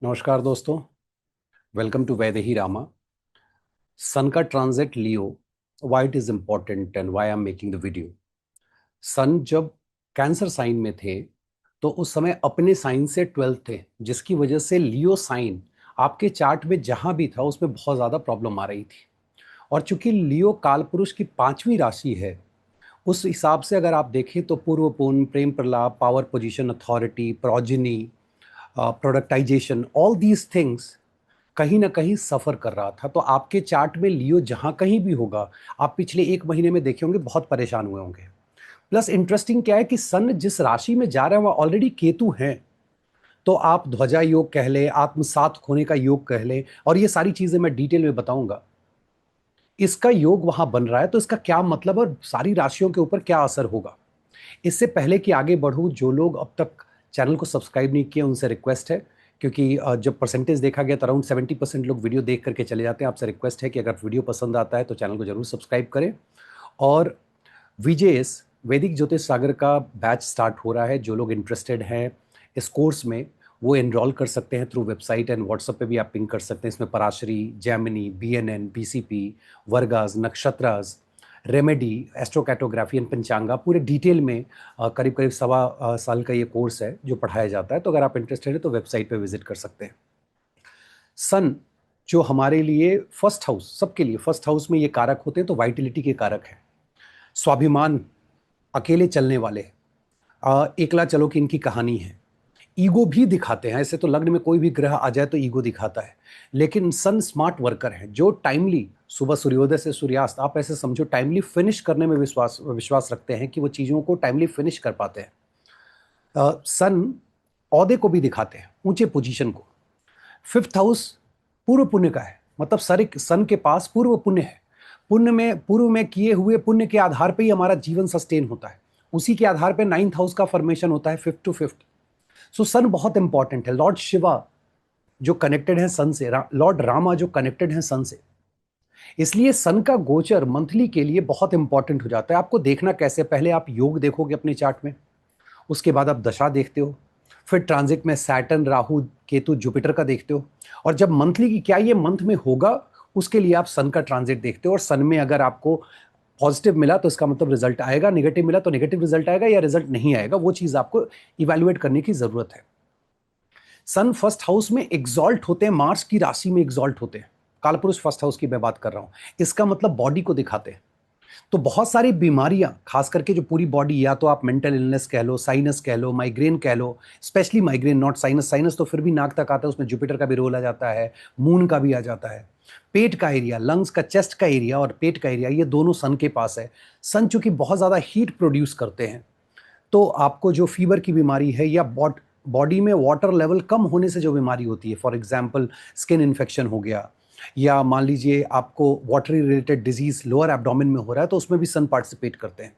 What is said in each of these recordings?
नमस्कार दोस्तों। Welcome to Vaidehi Rama. Sun का transit Leo, why it is important and why I am making the video. Sun जब cancer sign में थे तो उस समय अपने साइन से 12th थे, जिसकी वजह से लियो साइन आपके चार्ट में जहां भी था उसमें बहुत ज़्यादा प्रॉब्लम आ रही थी। और चूंकि लियो कालपुरुष की 5वीं राशि है, उस हिसाब से अगर आप देखें तो पूर्व पुण्य, प्रेम प्रलाप, power position, authority, progeny, productization, all these things कहीं ना कहीं सफर कर रहा था। तो आपके चार्ट में लियो जहां कहीं भी होगा, आप पिछले एक महीने में देखे होंगे बहुत परेशान हुए होंगे। प्लस इंटरेस्टिंग क्या है कि सन जिस राशि में जा रहा है वहां ऑलरेडी केतु है। तो आप ध्वजा योग कह ले, आत्मसात खोने का योग कह ले, और ये सारी चीजें मैं डिटेल में बताऊंगा। इसका योग वहां बन रहा है तो इसका क्या मतलब और सारी राशियों के ऊपर क्या असर होगा। इससे पहले कि आगे बढ़ूं, जो लोग अब तक चैनल को सब्सक्राइब नहीं किए उनसे रिक्वेस्ट है, क्योंकि जब परसेंटेज देखा गया तो अराउंड 70% लोग वीडियो देख करके चले जाते हैं। आपसे रिक्वेस्ट है कि अगर वीडियो पसंद आता है तो चैनल को जरूर सब्सक्राइब करें। और विजेएस वैदिक ज्योतिष सागर का बैच स्टार्ट हो रहा है। जो लोग इंटरेस्टेड हैं इस कोर्स में, वो एनरोल कर सकते हैं थ्रू वेबसाइट एंड व्हाट्सएप पे भी आप पिंग कर सकते हैं। इसमें Parashari, Jaimini, BNN, BCP, vargas, nakshatras, remedy, astrocartography and panchanga, पूरे डिटेल में करीब करीब सवा साल का ये कोर्स है जो पढ़ाया जाता है। तो अगर आप इंटरेस्टेड है तो वेबसाइट पे विजिट कर सकते हैं। सन जो हमारे लिए फर्स्ट हाउस, सबके लिए फर्स्ट हाउस में ये कारक होते हैं, तो वाइटिलिटी के कारक है। स्वाभिमान, अकेले चलने वाले, एकला चलो की इनकी कहानी है। ईगो भी दिखाते हैं। ऐसे तो लग्न में कोई भी ग्रह आ जाए तो ईगो दिखाता है, लेकिन सन स्मार्ट वर्कर है जो टाइमली, सुबह सूर्योदय से सूर्यास्त, आप ऐसे समझो टाइमली फिनिश करने में विश्वास विश्वास रखते हैं कि वो चीज़ों को टाइमली फिनिश कर पाते हैं। सन औहदे को भी दिखाते हैं, ऊंचे पोजीशन को। फिफ्थ हाउस पूर्व पुण्य का है, मतलब सर सन के पास पूर्व पुण्य है। पुण्य में, पूर्व में किए हुए पुण्य के आधार पर ही हमारा जीवन सस्टेन होता है। उसी के आधार पर नाइन्थ हाउस का फॉर्मेशन होता है, फिफ्थ टू फिफ्थ। सो सन बहुत इंपॉर्टेंट है। लॉर्ड शिवा जो कनेक्टेड है सन से, लॉर्ड रामा जो कनेक्टेड है सन से, इसलिए सन का गोचर मंथली के लिए बहुत इंपॉर्टेंट हो जाता है। आपको देखना कैसे, पहले आप योग देखोगे अपने चार्ट में, उसके बाद आप दशा देखते हो, फिर ट्रांजिट में सैटर्न, राहु, केतु, जुपिटर का देखते हो, और जब मंथली की क्या ये मंथ में होगा उसके लिए आप सन का ट्रांजिट देखते हो। और सन में अगर आपको पॉजिटिव मिला तो इसका मतलब रिजल्ट आएगा, नेगेटिव मिला तो नेगेटिव रिजल्ट आएगा या रिजल्ट नहीं आएगा, वो चीज आपको इवेल्युएट करने की जरूरत है। सन फर्स्ट हाउस में एग्जॉल्ट होते हैं, मार्स की राशि में एग्जॉल्ट होते हैं। कालपुरुष फर्स्ट हाउस की मैं बात कर रहा हूं। इसका मतलब बॉडी को दिखाते हैं। तो बहुत सारी बीमारियां, खास करके जो पूरी बॉडी, या तो आप मेंटल इलनेस कह लो, साइनस कह लो, माइग्रेन कह लो, specially migraine, not sinus. Sinus तो फिर भी नाक तक आता है, उसमें जुपिटर का भी रोल आ जाता है, मून का भी आ जाता है। पेट का एरिया, लंग्स का, चेस्ट का एरिया और पेट का एरिया, ये दोनों सन के पास है। सन चूंकि बहुत ज्यादा हीट प्रोड्यूस करते हैं, तो आपको जो फीवर की बीमारी है या बॉडी में वाटर लेवल कम होने से जो बीमारी होती है, फॉर एग्जांपल स्किन इन्फेक्शन हो गया, या मान लीजिए आपको watery related disease lower abdomen में हो रहा है, तो उसमें भी सन पार्टिसिपेट करते हैं।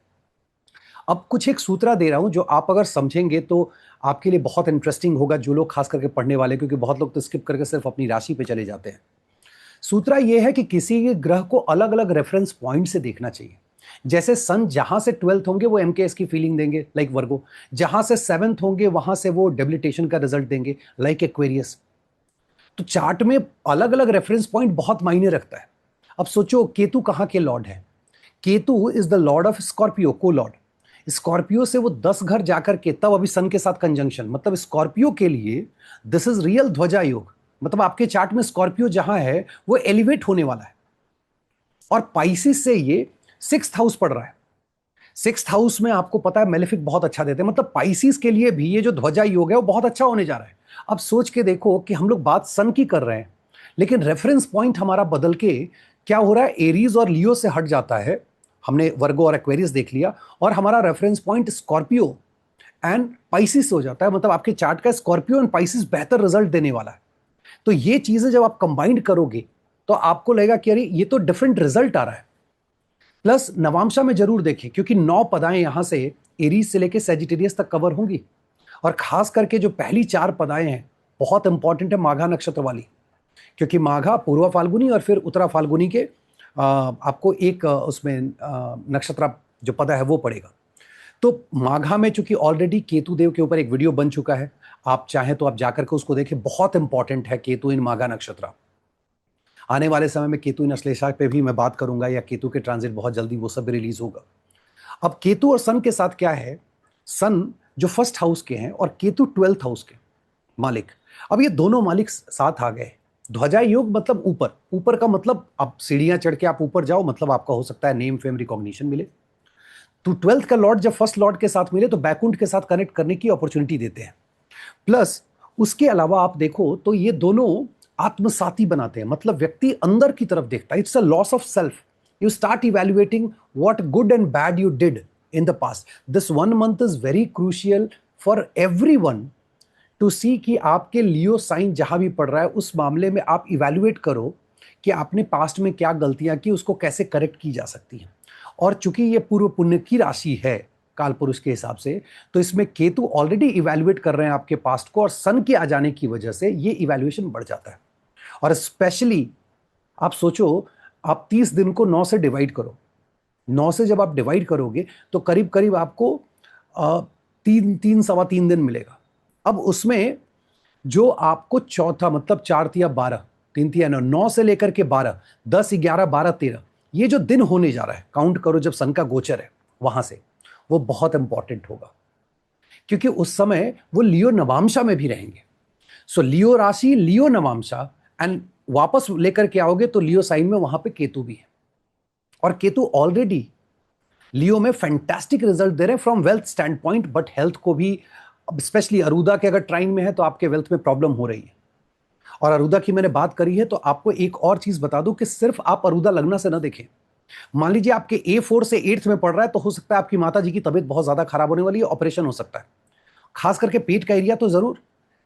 अब कुछ एक सूत्रा दे रहा हूं जो आप अगर समझेंगे तो आपके लिए बहुत इंटरेस्टिंग होगा, जो लोग खास करके पढ़ने वाले, क्योंकि बहुत लोग तो स्किप करके सिर्फ अपनी राशि पे चले जाते हैं। सूत्रा यह है कि किसी ग्रह को अलग अलग रेफरेंस पॉइंट से देखना चाहिए। जैसे सन जहां से 12th होंगे वो एमकेएस की फीलिंग देंगे, लाइक वर्गो। जहां से 7th होंगे वहां से वो डेबिलिटेशन का रिजल्ट देंगे, लाइक एक्वेरियस। तो चार्ट में अलग अलग रेफरेंस पॉइंट बहुत मायने रखता है। अब सोचो केतु कहां के लॉर्ड है। Ketu is the Lord of Scorpio, को लॉर्ड। स्कॉर्पियो से वो 10 घर जाकर के तब अभी सन के साथ कंजंक्शन, मतलब स्कॉर्पियो के लिए दिस इज रियल ध्वजा योग। मतलब आपके चार्ट में स्कॉर्पियो जहां है वो एलिवेट होने वाला है। और पाइसिस से ये 6th हाउस पड़ रहा है। 6th हाउस में आपको पता है मेलेफिक बहुत अच्छा देते हैं, मतलब पाइसिस के लिए भी ये जो ध्वजा योग है वो बहुत अच्छा होने जा रहा है। अब सोच के देखो कि हम लोग बात सन की कर रहे हैं, लेकिन रेफरेंस पॉइंट हमारा बदल के क्या हो रहा है, एरीज और लियो से हट जाता है। हमने वर्गो और एक्वेरियस देख लिया, और हमारा reference point Scorpio and Pisces हो जाता है। मतलब आपके चार्ट का स्कॉर्पियो एंड पाइसिस बेहतर रिजल्ट देने वाला है। तो ये चीजें जब आप कंबाइंड करोगे तो आपको लगेगा कि अरे ये तो डिफरेंट रिजल्ट आ रहा है। प्लस नवांशा में जरूर देखें, क्योंकि 9 पदाएं यहां से एरीज से लेकर सेजिटेरियस तक कवर होंगी। और खास करके जो पहली 4 पदाएं हैं बहुत इंपॉर्टेंट है, माघा नक्षत्र वाली। क्योंकि माघा पूर्व फाल्गुनी और फिर उत्तरा फाल्गुनी के आपको एक उसमें नक्षत्र जो पदा है वो पड़ेगा। तो माघा में चूंकि ऑलरेडी केतु देव के ऊपर एक वीडियो बन चुका है, आप चाहें तो आप जाकर के उसको देखें, बहुत इंपॉर्टेंट है केतु इन माघा नक्षत्र। आने वाले समय में केतु इन अश्लेषा पे भी मैं बात करूंगा, या केतु के ट्रांजिट बहुत जल्दी वो सब भी रिलीज होगा। अब केतु और सन के साथ क्या है, सन जो फर्स्ट हाउस के हैं और केतु 12th हाउस के मालिक। अब ये दोनों मालिक साथ आ गए। ध्वजा योग मतलब ऊपर, ऊपर का मतलब आप सीढ़ियां चढ़ के आप ऊपर जाओ, मतलब आपका हो सकता है नेम फेम रिकॉग्निशन मिले। तो 12th का लॉर्ड जब फर्स्ट लॉर्ड के साथ मिले तो बैकुंठ के साथ कनेक्ट करने की अपॉर्चुनिटी देते हैं। प्लस उसके अलावा आप देखो तो ये दोनों आत्मसाती बनाते हैं, मतलब व्यक्ति अंदर की तरफ देखता है। It's a loss of self. You start evaluating what good and bad you did in the past. This 1 month is very crucial for everyone to see कि आपके लियो साइन जहां भी पड़ रहा है उस मामले में आप इवेल्युएट करो कि आपने पास्ट में क्या गलतियां की, उसको कैसे करेक्ट की जा सकती हैं। और चूंकि ये पूर्व पुण्य की राशि है काल पुरुष के हिसाब से, तो इसमें केतु ऑलरेडी इवेल्युएट कर रहे हैं आपके पास्ट को, और सन के आ जाने की वजह से ये इवेल्युएशन बढ़ जाता है। और स्पेशली आप सोचो, आप 30 दिन को 9 से डिवाइड करो। 9 से जब आप डिवाइड करोगे तो करीब करीब आपको 3 दिन मिलेगा। अब उसमें जो आपको चौथा मतलब 4 तिया 12, 3 तिया 9, 9 से लेकर के 12, 10, 11, 12, 13, ये जो दिन होने जा रहा है, काउंट करो जब सन का गोचर है वहां से, वो बहुत इंपॉर्टेंट होगा, क्योंकि उस समय वो लियो नवांशा में भी रहेंगे। सो लियो राशि, लियो नवांशा, एंड वापस लेकर के आओगे तो लियो साइन में वहां पे केतु भी है। और केतु ऑलरेडी लियो में फैंटास्टिक रिजल्ट दे रहे हैं from wealth stand point, but health को भी, स्पेशली अरुदा के अगर ट्राइन में है तो आपके वेल्थ में प्रॉब्लम हो रही है। और अरुदा की मैंने बात करी है तो आपको एक और चीज बता दूं कि सिर्फ आप अरुदा लगना से ना देखें। मान लीजिए आपके A4 से 8th में पड़ रहा है, तो हो सकता है आपकी माता जी की तबीयत बहुत ज्यादा खराब होने वाली है, ऑपरेशन हो सकता है। खास करके पेट का एरिया तो जरूर,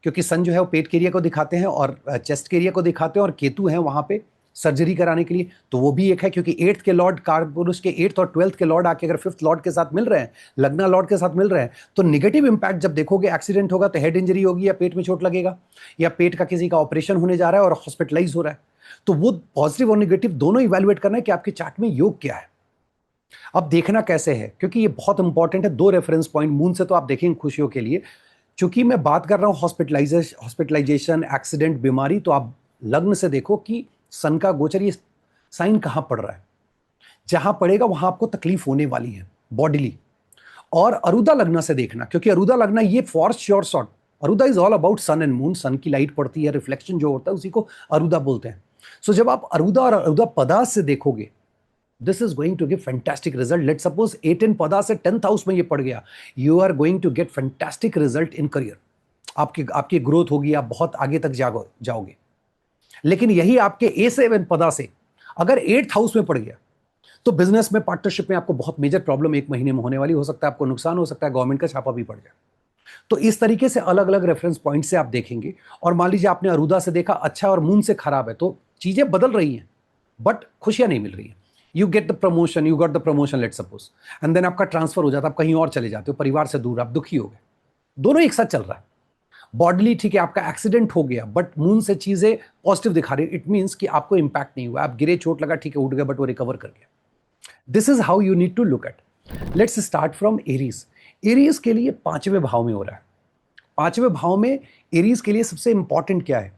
क्योंकि सन जो है वो पेट के एरिया को दिखाते हैं और चेस्ट के एरिया को दिखाते हैं, और केतु है वहां पे सर्जरी कराने के लिए, तो वो भी एक है। क्योंकि 8th के लॉर्ड, कारपुरुष के 8th और 12th के लॉर्ड आके अगर 5th लॉर्ड के साथ मिल रहे हैं, लग्ना लॉर्ड के साथ मिल रहे हैं, तो निगेटिव इंपैक्ट जब देखोगे, एक्सीडेंट होगा तो हेड इंजरी होगी, या पेट में चोट लगेगा, या पेट का किसी का ऑपरेशन होने जा रहा है और हॉस्पिटलाइज हो रहा है, तो वो पॉजिटिव और निगेटिव दोनों इवेल्युएट करना है कि आपके चार्ट में योग क्या है। अब देखना कैसे है, क्योंकि ये बहुत इंपॉर्टेंट है। 2 रेफरेंस पॉइंट मून से तो आप देखेंगे खुशियों के लिए, चूंकि मैं बात कर रहा हूं हॉस्पिटलाइजेशन, एक्सीडेंट, बीमारी, तो आप लग्न से देखो कि सन का गोचर ये साइन कहां पड़ रहा है। जहां पड़ेगा वहां आपको तकलीफ होने वाली है बॉडीली। और अरुदा लग्न से देखना, क्योंकि अरुदा लग्न ये for sure short, Arudha is all about sun and moon. Sun की लाइट पड़ती है, रिफ्लेक्शन जो होता है उसी को अरुदा बोलते हैं। सो जब आप अरुदा और अरुदा पदा से देखोगे, this is going to give fantastic result. Let suppose 8 इन पदा से 10th हाउस में ये पड़ गया, you are going to get fantastic result in career. आपकी ग्रोथ होगी, आप बहुत आगे तक जाओगे। लेकिन यही आपके A7 पदा से अगर 8th हाउस में पड़ गया, तो बिजनेस में, पार्टनरशिप में आपको बहुत मेजर प्रॉब्लम 1 महीने में होने वाली, हो सकता है आपको नुकसान हो सकता है, गवर्नमेंट का छापा भी पड़ जाए। तो इस तरीके से अलग अलग रेफरेंस पॉइंट से आप देखेंगे। और मान लीजिए आपने अरुदा से देखा अच्छा और मून से खराब है, तो चीजें बदल रही हैं बट खुशियां नहीं मिल रही हैं। You get the promotion, you got the promotion let suppose, and then आपका ट्रांसफर हो जाता है, आप कहीं और चले जाते हो, परिवार से दूर, आप दुखी हो गए। दोनों एक साथ चल रहा है। बॉडली ठीक है, आपका एक्सीडेंट हो गया, बट मून से चीजें पॉजिटिव दिखा रही है। इट मीन्स कि आपको इंपैक्ट नहीं हुआ, आप गिरे, चोट लगा, ठीक है, उठ गया, बट वो रिकवर कर गया। This is how you need to look at. Let's start from Aries. Aries के लिए 5वें भाव में हो रहा है। 5वें भाव में एरीज के लिए सबसे इंपॉर्टेंट क्या है,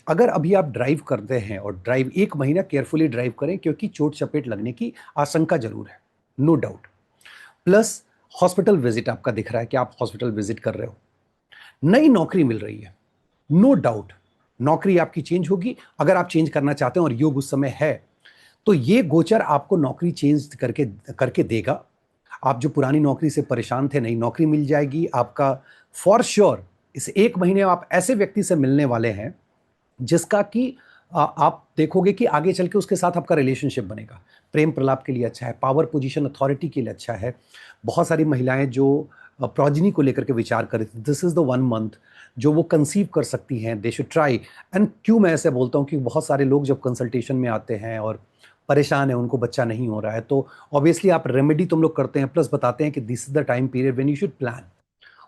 अगर अभी आप ड्राइव करते हैं, और ड्राइव 1 महीना केयरफुली ड्राइव करें, क्योंकि चोट चपेट लगने की आशंका जरूर है, no doubt. Plus hospital visit आपका दिख रहा है कि आप हॉस्पिटल विजिट कर रहे हो। नई नौकरी मिल रही है, नो डाउट, नौकरी आपकी चेंज होगी अगर आप चेंज करना चाहते हैं और योग उस समय है, तो ये गोचर आपको नौकरी चेंज करके करके देगा। आप जो पुरानी नौकरी से परेशान थे, नई नौकरी मिल जाएगी आपका फॉर श्योर। इस 1 महीने में आप ऐसे व्यक्ति से मिलने वाले हैं जिसका कि आप देखोगे कि आगे चल के उसके साथ आपका रिलेशनशिप बनेगा। प्रेम प्रलाप के लिए अच्छा है, पावर पोजीशन अथॉरिटी के लिए अच्छा है। बहुत सारी महिलाएं जो प्रोजनी को लेकर के विचार कर रही थी, दिस इज द 1 मंथ जो वो कंसीव कर सकती हैं, दे शुड ट्राई। एंड क्यों मैं ऐसे बोलता हूँ कि बहुत सारे लोग जब कंसल्टेशन में आते हैं और परेशान है, उनको बच्चा नहीं हो रहा है, तो ऑब्वियसली आप रेमेडी तुम लोग करते हैं, प्लस बताते हैं कि this is the time period when you should plan.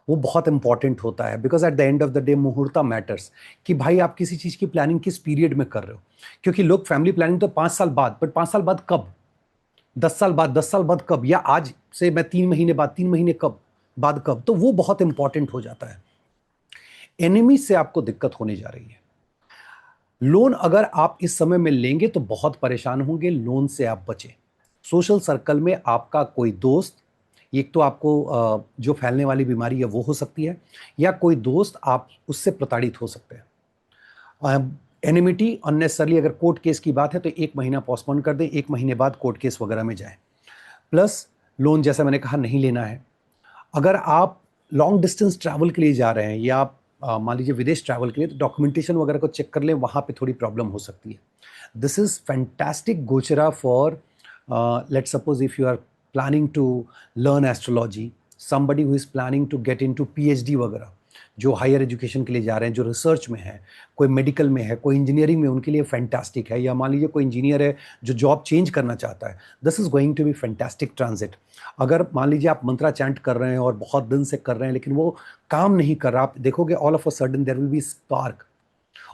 वो बहुत इंपॉर्टेंट होता है, because at the end of the day muhurta matters, कि भाई आप किसी चीज की प्लानिंग किस पीरियड में कर रहे हो। क्योंकि लोग फैमिली प्लानिंग तो 5 साल बाद, बट 5 साल बाद कब, 10 साल बाद, 10 साल बाद कब, या आज से मैं 3 महीने बाद, 3 महीने कब बाद कब, तो वो बहुत इंपॉर्टेंट हो जाता है। एनिमी से आपको दिक्कत होने जा रही है। लोन अगर आप इस समय में लेंगे तो बहुत परेशान होंगे, लोन से आप बचें। सोशल सर्कल में आपका कोई दोस्त, एक तो आपको जो फैलने वाली बीमारी है वो हो सकती है, या कोई दोस्त आप उससे प्रताड़ित हो सकते हैं। एनिमिटी अननेसेसरली, अगर कोर्ट केस की बात है तो 1 महीना पोस्टपोन कर दें, 1 महीने बाद कोर्ट केस वगैरह में जाएं। प्लस लोन जैसा मैंने कहा नहीं लेना है। अगर आप लॉन्ग डिस्टेंस ट्रैवल के लिए जा रहे हैं या आप मान लीजिए विदेश ट्रैवल के लिए, तो डॉक्यूमेंटेशन वगैरह को चेक कर लें, वहाँ पे थोड़ी प्रॉब्लम हो सकती है। This is fantastic gochara for let suppose if you are planning to learn astrology, somebody who is planning to get into PhD वगैरह, जो हायर एजुकेशन के लिए जा रहे हैं, जो रिसर्च में है, कोई मेडिकल में है, कोई इंजीनियरिंग में, उनके लिए फैंटास्टिक है। या मान लीजिए कोई इंजीनियर है जो जॉब चेंज करना चाहता है, this is going to be fantastic transit. अगर मान लीजिए आप मंत्रा चैंट कर रहे हैं और बहुत दिन से कर रहे हैं लेकिन वो काम नहीं कर रहा, आप देखोगे all of a sudden there will be spark.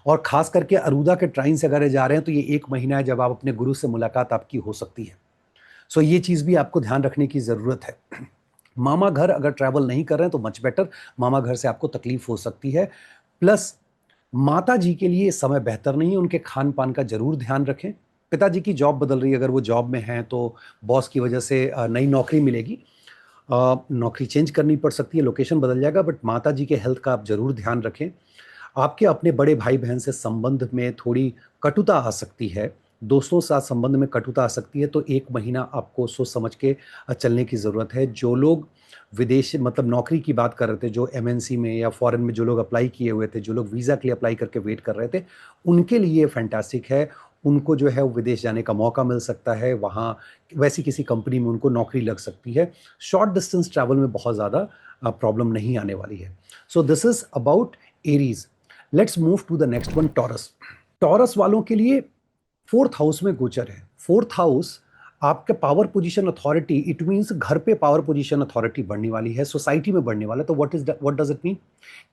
और खास करके अरूदा के ट्राइन से अगर जा रहे हैं तो ये 1 महीना है जब आप अपने गुरु से मुलाकात आपकी हो सकती है। सो ये चीज़ भी आपको ध्यान रखने की ज़रूरत है। मामा घर अगर ट्रैवल नहीं कर रहे हैं तो मच बेटर, मामा घर से आपको तकलीफ हो सकती है। प्लस माता जी के लिए समय बेहतर नहीं है, उनके खान पान का जरूर ध्यान रखें। पिताजी की जॉब बदल रही है, अगर वो जॉब में हैं तो बॉस की वजह से नई नौकरी मिलेगी, नौकरी चेंज करनी पड़ सकती है, लोकेशन बदल जाएगा, बट माता जी के हेल्थ का आप जरूर ध्यान रखें। आपके अपने बड़े भाई बहन से संबंध में थोड़ी कटुता आ सकती है, दोस्तों के साथ संबंध में कटुता आ सकती है, तो 1 महीना आपको सोच समझ के चलने की ज़रूरत है। जो लोग विदेश मतलब नौकरी की बात कर रहे थे, जो एमएनसी में या फॉरेन में जो लोग अप्लाई किए हुए थे, जो लोग वीज़ा के लिए अप्लाई करके वेट कर रहे थे, उनके लिए फैंटास्टिक है। उनको जो है वो विदेश जाने का मौका मिल सकता है, वहाँ वैसी किसी कंपनी में उनको नौकरी लग सकती है। शॉर्ट डिस्टेंस ट्रैवल में बहुत ज़्यादा प्रॉब्लम नहीं आने वाली है। So this is about Aries. Let's move to the next one, Taurus. Taurus वालों के लिए फोर्थ हाउस में गोचर है। फोर्थ हाउस आपके power position authority, it means घर पे पावर पोजीशन अथॉरिटी बढ़ने वाली है, सोसाइटी में बढ़ने वाला है। तो व्हाट डज इट मीन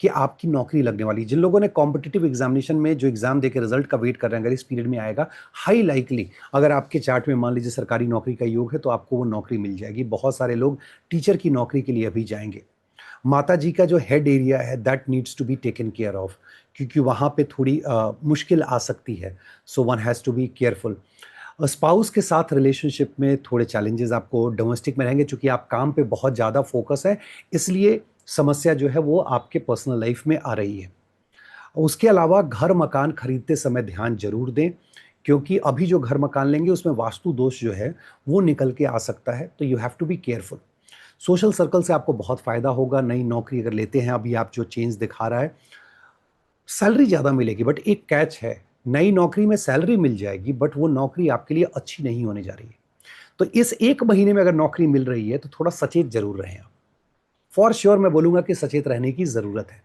कि आपकी नौकरी लगने वाली है। जिन लोगों ने कॉम्पिटिटिव एग्जामिनेशन में जो एग्जाम देकर रिजल्ट का वेट कर रहे हैं, अगर इस पीरियड में आएगा, हाई लाइकली अगर आपके चार्ट में मान लीजिए सरकारी नौकरी का योग है तो आपको वो नौकरी मिल जाएगी। बहुत सारे लोग टीचर की नौकरी के लिए अभी जाएंगे। माता जी का जो हेड एरिया है that needs to be taken care of, क्योंकि वहाँ पे थोड़ी मुश्किल आ सकती है। So one has to be careful. Spouse के साथ रिलेशनशिप में थोड़े चैलेंजेस आपको डोमेस्टिक में रहेंगे, क्योंकि आप काम पे बहुत ज़्यादा फोकस है, इसलिए समस्या जो है वो आपके पर्सनल लाइफ में आ रही है। उसके अलावा घर मकान खरीदते समय ध्यान जरूर दें, क्योंकि अभी जो घर मकान लेंगे उसमें वास्तु दोष जो है वो निकल के आ सकता है, तो you have to be careful. Social circle से आपको बहुत फायदा होगा। नई नौकरी अगर लेते हैं, अभी आप जो चेंज दिखा रहा है, सैलरी ज़्यादा मिलेगी, बट एक कैच है, नई नौकरी में सैलरी मिल जाएगी बट वो नौकरी आपके लिए अच्छी नहीं होने जा रही है। तो इस 1 महीने में अगर नौकरी मिल रही है तो थोड़ा सचेत जरूर रहें आप। फॉर श्योर मैं बोलूंगा कि सचेत रहने की ज़रूरत है।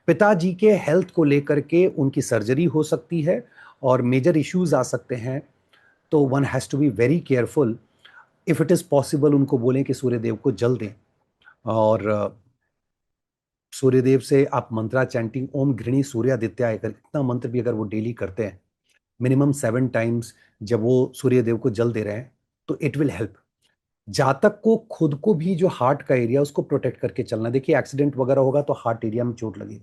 पिताजी के हेल्थ को लेकर के उनकी सर्जरी हो सकती है और मेजर इश्यूज आ सकते हैं, तो one has to be very careful. If it is possible उनको बोलें कि सूर्यदेव को जल दें, और सूर्यदेव से आप मंत्रा चैंटिंग ओम घृणी सूर्यादित्याय कर, इतना मंत्र भी अगर वो डेली करते हैं मिनिमम 7 टाइम्स, जब वो सूर्यदेव को जल दे रहे हैं, तो इट विल हेल्प। जातक को खुद को भी जो हार्ट का एरिया उसको प्रोटेक्ट करके चलना। देखिए एक्सीडेंट वगैरह होगा तो हार्ट एरिया में चोट लगेगी,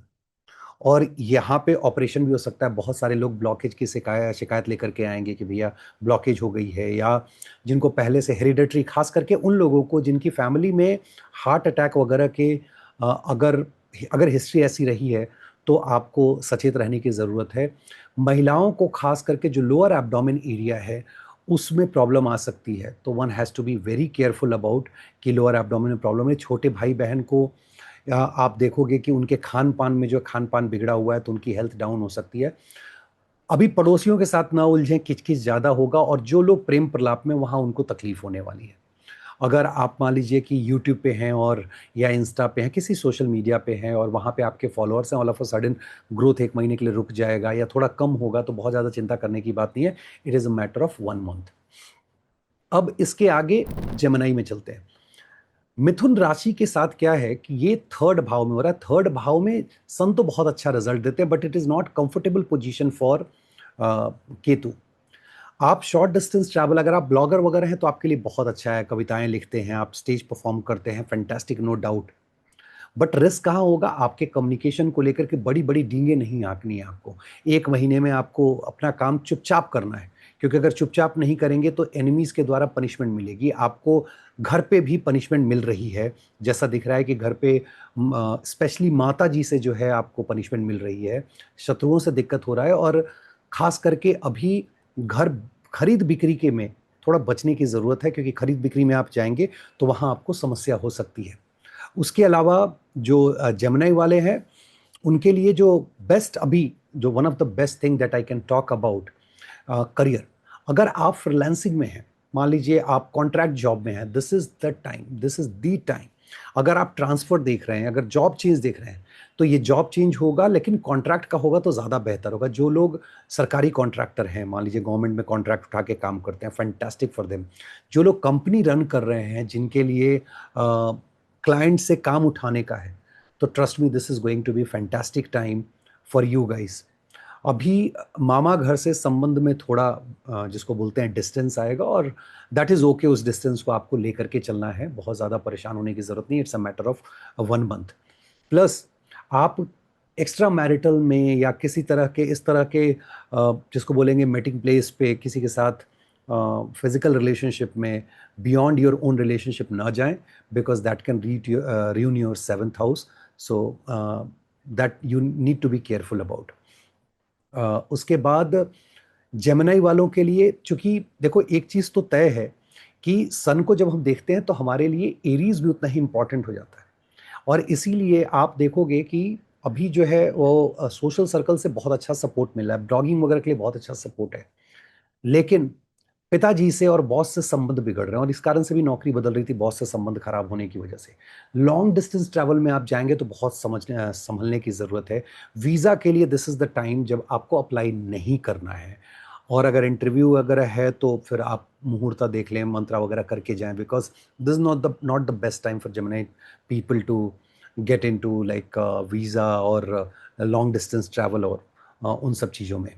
और यहाँ पे ऑपरेशन भी हो सकता है। बहुत सारे लोग ब्लॉकेज की शिकायत लेकर के आएंगे कि भैया ब्लॉकेज हो गई है, या जिनको पहले से हेरिडेटरी, खास करके उन लोगों को जिनकी फैमिली में हार्ट अटैक वगैरह के अगर अगर हिस्ट्री ऐसी रही है तो आपको सचेत रहने की ज़रूरत है। महिलाओं को खास करके जो लोअर एब्डोमेन एरिया है उसमें प्रॉब्लम आ सकती है, तो one has to be very careful about कि लोअर एब्डोमेन में प्रॉब्लम है। छोटे भाई बहन को या आप देखोगे कि उनके खान पान में जो खान पान बिगड़ा हुआ है तो उनकी हेल्थ डाउन हो सकती है। अभी पड़ोसियों के साथ ना उलझें, किचकिच ज़्यादा होगा, और जो लोग प्रेम प्रलाप में, वहाँ उनको तकलीफ होने वाली है। अगर आप मान लीजिए कि यूट्यूब पे हैं और या इंस्टा पे हैं, किसी सोशल मीडिया पे हैं और वहाँ पे आपके फॉलोअर्स हैं, all of a sudden growth 1 महीने के लिए रुक जाएगा या थोड़ा कम होगा, तो बहुत ज़्यादा चिंता करने की बात नहीं है। It is a matter of 1 month. अब इसके आगे जेमिनी में चलते हैं। मिथुन राशि के साथ क्या है कि ये थर्ड भाव में हो रहा है। थर्ड भाव में सन तो बहुत अच्छा रिजल्ट देते हैं, but it is not comfortable position for Ketu. आप शॉर्ट डिस्टेंस ट्रैवल, अगर आप ब्लॉगर वगैरह हैं तो आपके लिए बहुत अच्छा है, कविताएं लिखते हैं, आप स्टेज परफॉर्म करते हैं, fantastic, no doubt. But risk कहाँ होगा, आपके कम्युनिकेशन को लेकर के बड़ी बड़ी डींगे नहीं हाँकनी है आपको। 1 महीने में आपको अपना काम चुपचाप करना है, क्योंकि अगर चुपचाप नहीं करेंगे तो एनिमीज के द्वारा पनिशमेंट मिलेगी आपको। घर पे भी पनिशमेंट मिल रही है, जैसा दिख रहा है कि घर पे स्पेशली माता जी से जो है आपको पनिशमेंट मिल रही है, शत्रुओं से दिक्कत हो रहा है। और खास करके अभी घर खरीद बिक्री के में थोड़ा बचने की ज़रूरत है, क्योंकि खरीद बिक्री में आप जाएंगे तो वहाँ आपको समस्या हो सकती है। उसके अलावा जो जेमिनी वाले हैं, उनके लिए जो बेस्ट अभी जो one of the best thing that I can talk about career, अगर आप फ्रीलांसिंग में हैं, मान लीजिए आप कॉन्ट्रैक्ट जॉब में हैं, this is the time, this is the time. अगर आप ट्रांसफर देख रहे हैं, अगर जॉब चेंज देख रहे हैं, तो ये जॉब चेंज होगा, लेकिन कॉन्ट्रैक्ट का होगा तो ज़्यादा बेहतर होगा। जो लोग सरकारी कॉन्ट्रैक्टर हैं, मान लीजिए गवर्नमेंट में कॉन्ट्रैक्ट उठा के काम करते हैं, फैंटास्टिक फॉर देम। जो लोग कंपनी रन कर रहे हैं, जिनके लिए क्लाइंट से काम उठाने का है, तो trust me, this is going to be fantastic time for you guys. अभी मामा घर से संबंध में थोड़ा जिसको बोलते हैं डिस्टेंस आएगा, और दैट इज़ ओके। उस डिस्टेंस को आपको लेकर के चलना है, बहुत ज़्यादा परेशान होने की ज़रूरत नहीं। It's a matter of 1 month. Plus आप एक्स्ट्रा मैरिटल में या किसी तरह के इस तरह के जिसको बोलेंगे मीटिंग प्लेस पे किसी के साथ फिजिकल रिलेशनशिप में बियॉन्ड योर ओन रिलेशनशिप ना जाएं, because that can ruin your 7th house. So that you need to be careful about. उसके बाद जेमिनी वालों के लिए, चूंकि देखो एक चीज तो तय है कि सन को जब हम देखते हैं तो हमारे लिए एरीज भी उतना ही इंपॉर्टेंट हो जाता है। और इसीलिए आप देखोगे कि अभी जो है वो सोशल सर्कल से बहुत अच्छा सपोर्ट मिल रहा है, ब्लॉगिंग वगैरह के लिए बहुत अच्छा सपोर्ट है। लेकिन पिताजी से और बॉस से संबंध बिगड़ रहे हैं, और इस कारण से भी नौकरी बदल रही थी, बॉस से संबंध खराब होने की वजह से। लॉन्ग डिस्टेंस ट्रैवल में आप जाएंगे तो बहुत संभलने की ज़रूरत है। वीज़ा के लिए दिस इज़ द टाइम जब आपको अप्लाई नहीं करना है। और अगर इंटरव्यू वगैरह है तो फिर आप मुहूर्ता देख लें, मंत्रा वगैरह करके जाएं, because this is not the best time for Gemini people to get into like visa और लॉन्ग डिस्टेंस ट्रैवल और उन सब चीज़ों में।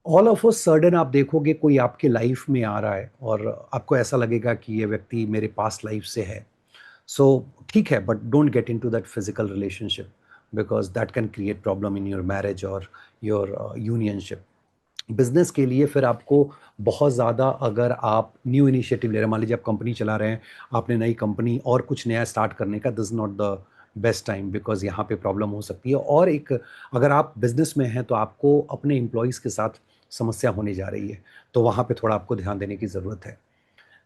ऑल ऑफ अ सडन आप देखोगे कोई आपके लाइफ में आ रहा है और आपको ऐसा लगेगा कि ये व्यक्ति मेरे पास्ट लाइफ से है। सो ठीक है, but don't get into that physical relationship, because that can create problem in your marriage और योर यूनियनशिप। बिजनेस के लिए फिर आपको बहुत ज़्यादा, अगर आप न्यू इनिशिएटिव ले रहे हैं, मान लीजिए आप कंपनी चला रहे हैं, आपने नई कंपनी और कुछ नया स्टार्ट करने का, this not the best time, because यहाँ पे प्रॉब्लम हो सकती है। और एक, अगर आप बिजनेस में हैं तो आपको अपने एम्प्लॉयज़ के साथ समस्या होने जा रही है, तो वहाँ पे थोड़ा आपको ध्यान देने की ज़रूरत है।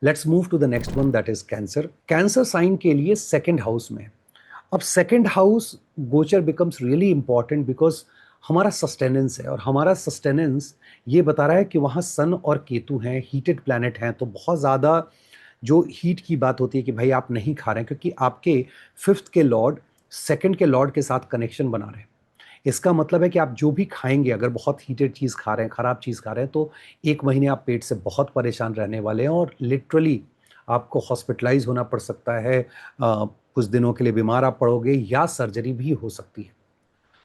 Let's move to the next one, that is Cancer. Cancer sign के लिए सेकेंड हाउस में, अब सेकेंड हाउस गोचर बिकम्स रियली इंपॉर्टेंट, बिकॉज हमारा सस्टेनेंस है, और हमारा सस्टेनेंस ये बता रहा है कि वहाँ सन और केतु हैं, हीटेड प्लैनेट हैं, तो बहुत ज़्यादा जो हीट की बात होती है कि भाई आप नहीं खा रहे हैं, क्योंकि आपके 5th के लॉर्ड सेकंड के लॉर्ड के साथ कनेक्शन बना रहे हैं। इसका मतलब है कि आप जो भी खाएंगे, अगर बहुत हीटेड चीज़ खा रहे हैं, खराब चीज़ खा रहे हैं, तो 1 महीने आप पेट से बहुत परेशान रहने वाले हैं, और लिटरली आपको हॉस्पिटलाइज होना पड़ सकता है। कुछ दिनों के लिए बीमार आप पड़ोगे, या सर्जरी भी हो सकती है।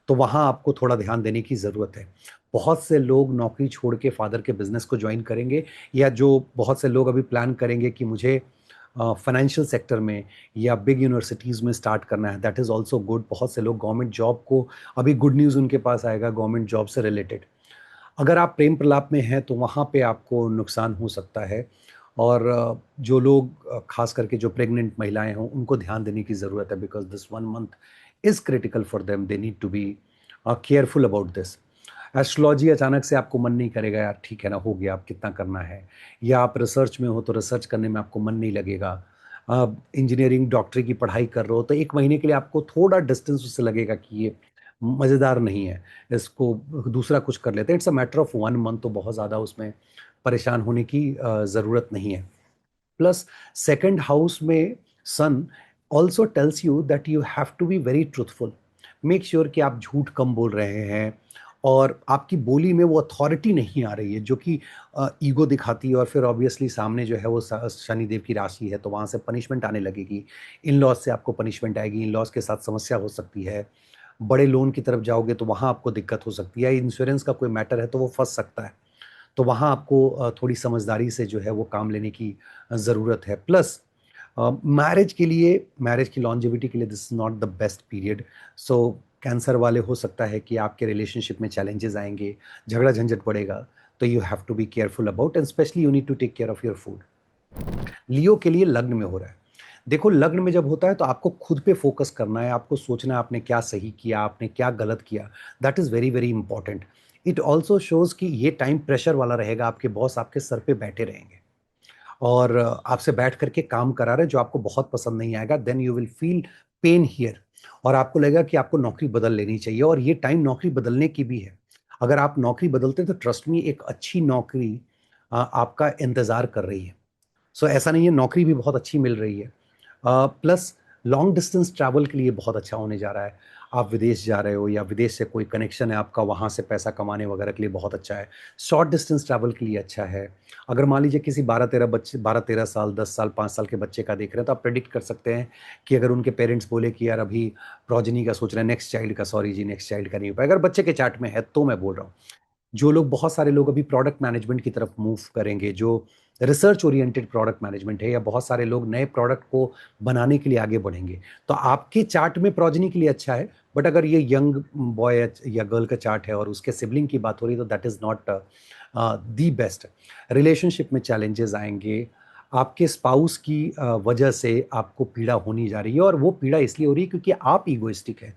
तो वहाँ आपको थोड़ा ध्यान देने की ज़रूरत है। बहुत से लोग नौकरी छोड़ के फादर के बिजनेस को ज्वाइन करेंगे, या जो बहुत से लोग अभी प्लान करेंगे कि मुझे फाइनेंशियल सेक्टर में या बिग यूनिवर्सिटीज़ में स्टार्ट करना है, दैट इज़ ऑल्सो गुड। बहुत से लोग गवर्नमेंट जॉब को, अभी गुड न्यूज़ उनके पास आएगा गवर्नमेंट जॉब से रिलेटेड। अगर आप प्रेम प्रलाप में हैं तो वहाँ पे आपको नुकसान हो सकता है। और जो लोग खास करके जो प्रेग्नेंट महिलाएं हों, उनको ध्यान देने की ज़रूरत है, because this 1 month is critical for them, they need to be careful about this. Astrology अचानक से आपको मन नहीं करेगा, यार ठीक है ना, हो गया, अब कितना करना है। या आप रिसर्च में हो तो रिसर्च करने में आपको मन नहीं लगेगा। आप इंजीनियरिंग डॉक्टरी की पढ़ाई कर रहे हो तो 1 महीने के लिए आपको थोड़ा डिस्टेंस उससे लगेगा कि ये मज़ेदार नहीं है, इसको दूसरा कुछ कर लेते हैं। It's a matter of 1 month, तो बहुत ज़्यादा उसमें परेशान होने की ज़रूरत नहीं है। प्लस सेकंड हाउस में sun also tells you that you have to be very truthful. Make sure कि आप झूठ कम बोल रहे हैं, और आपकी बोली में वो अथॉरिटी नहीं आ रही है जो कि ईगो दिखाती है। और फिर ऑब्वियसली सामने जो है वो शनिदेव की राशि है, तो वहाँ से पनिशमेंट आने लगेगी। इन लॉज से आपको पनिशमेंट आएगी, इन लॉज के साथ समस्या हो सकती है। बड़े लोन की तरफ जाओगे तो वहाँ आपको दिक्कत हो सकती है। इंश्योरेंस का कोई मैटर है तो वो फंस सकता है, तो वहाँ आपको थोड़ी समझदारी से जो है वो काम लेने की ज़रूरत है। प्लस मैरिज की लॉन्जेविटी के लिए this is not the best period. So cancer वाले हो सकता है कि आपके रिलेशनशिप में चैलेंजेस आएंगे, झगड़ा झंझट पड़ेगा. तो you have to be careful about, and specially you need to take care of your food. Leo के लिए लग्न में हो रहा है. देखो, लग्न में जब होता है तो आपको खुद पे फोकस करना है, आपको सोचना है आपने क्या सही किया, आपने क्या गलत किया. That is very very important. It also shows कि ये टाइम प्रेशर वाला रहेगा, आपके बॉस आपके सर पे बैठे रहेंगे और आपसे बैठ करके काम करा रहे जो आपको बहुत पसंद नहीं आएगा. Then you will feel pain here, और आपको लगेगा कि आपको नौकरी बदल लेनी चाहिए. और ये टाइम नौकरी बदलने की भी है. अगर आप नौकरी बदलते हैं तो ट्रस्ट मी, एक अच्छी नौकरी आपका इंतजार कर रही है. सो ऐसा नहीं है, नौकरी भी बहुत अच्छी मिल रही है. प्लस लॉन्ग डिस्टेंस ट्रैवल के लिए बहुत अच्छा होने जा रहा है. आप विदेश जा रहे हो या विदेश से कोई कनेक्शन है आपका, वहाँ से पैसा कमाने वगैरह के लिए बहुत अच्छा है. शॉर्ट डिस्टेंस ट्रैवल के लिए अच्छा है. अगर मान लीजिए किसी 12-13 साल 10 साल 5 साल के बच्चे का देख रहे हैं, तो आप प्रेडिक्ट कर सकते हैं कि अगर उनके पेरेंट्स बोले कि यार अभी प्रोजनी का सोच रहे हैं, नेक्स्ट चाइल्ड का, सॉरी जी नेक्स्ट चाइल्ड का नहीं हो पाएगा, अगर बच्चे के चार्ट में है तो मैं बोल रहा हूँ. जो लोग, बहुत सारे लोग अभी प्रोडक्ट मैनेजमेंट की तरफ मूव करेंगे, जो रिसर्च ओरिएंटेड प्रोडक्ट मैनेजमेंट है, या बहुत सारे लोग नए प्रोडक्ट को बनाने के लिए आगे बढ़ेंगे. तो आपके चार्ट में प्रोजनी के लिए अच्छा है. बट अगर ये यंग बॉय या गर्ल का चार्ट है और उसके सिबलिंग की बात हो रही है, तो that is not the best. Relationship में चैलेंजेस आएंगे. आपके स्पाउस की वजह से आपको पीड़ा होनी जा रही है, और वो पीड़ा इसलिए हो रही है क्योंकि आप ईगोइस्टिक है.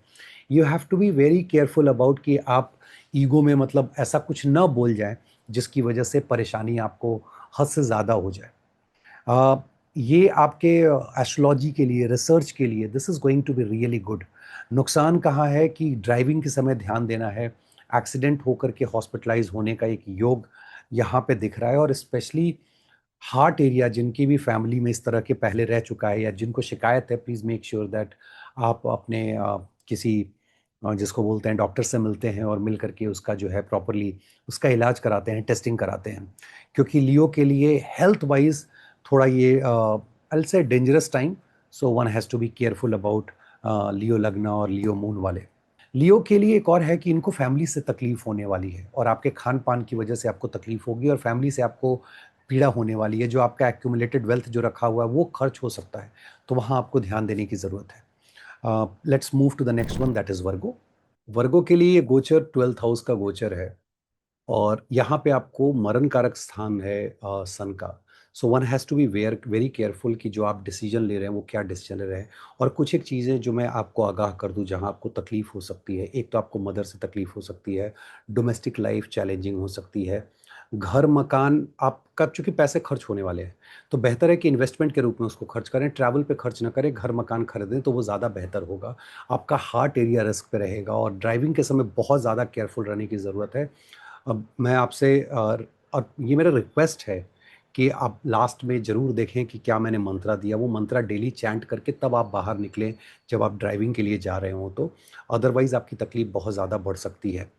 You have to be very careful about कि आप ईगो में मतलब ऐसा कुछ ना बोल जाए जिसकी वजह से परेशानी आपको हद से ज़्यादा हो जाए. अ, ये आपके एस्ट्रोलॉजी के लिए, रिसर्च के लिए this is going to be really good. नुकसान कहाँ है कि ड्राइविंग के समय ध्यान देना है. एक्सीडेंट होकर के हॉस्पिटलाइज होने का एक योग यहाँ पे दिख रहा है. और स्पेशली हार्ट एरिया, जिनकी भी फैमिली में इस तरह के पहले रह चुका है या जिनको शिकायत है, प्लीज़ मेक श्योर दैट आप अपने किसी जिसको बोलते हैं डॉक्टर से मिलते हैं, और मिल करके उसका जो है प्रॉपरली उसका इलाज कराते हैं, टेस्टिंग कराते हैं. क्योंकि लियो के लिए हेल्थ वाइज थोड़ा ये I say dangerous time. So one has to be careful about Leo लग्न और लियो मून वाले. लियो के लिए एक और है कि इनको फैमिली से तकलीफ होने वाली है, और आपके खान पान की वजह से आपको तकलीफ होगी, और फैमिली से आपको पीड़ा होने वाली है. जो आपका एक्यूमुलेटेड वेल्थ जो रखा हुआ है वो खर्च हो सकता है. तो वहाँ आपको ध्यान देने की ज़रूरत है. Let's move to the next one, that is Virgo. Virgo के लिए ये गोचर 12th हाउस का गोचर है, और यहाँ पे आपको मरण कारक स्थान है सन का. So one has to be very careful कि जो आप डिसीजन ले रहे हैं वो क्या डिसीजन ले रहे हैं. और कुछ एक चीज़ें जो मैं आपको आगाह कर दूं जहाँ आपको तकलीफ हो सकती है. एक तो आपको मदर से तकलीफ हो सकती है, डोमेस्टिक लाइफ चैलेंजिंग हो सकती है, घर मकान आपका, चूंकि पैसे खर्च होने वाले हैं तो बेहतर है कि इन्वेस्टमेंट के रूप में उसको खर्च करें, ट्रैवल पे खर्च ना करें, घर मकान खरीदें तो वो ज़्यादा बेहतर होगा. आपका हार्ट एरिया रिस्क पे रहेगा, और ड्राइविंग के समय बहुत ज़्यादा केयरफुल रहने की ज़रूरत है. अब मैं आपसे और ये मेरा रिक्वेस्ट है कि आप लास्ट में ज़रूर देखें कि क्या मैंने मंत्रा दिया, वो मंत्रा डेली चैंट करके तब आप बाहर निकलें जब आप ड्राइविंग के लिए जा रहे हों तो. अदरवाइज़ आपकी तकलीफ बहुत ज़्यादा बढ़ सकती है.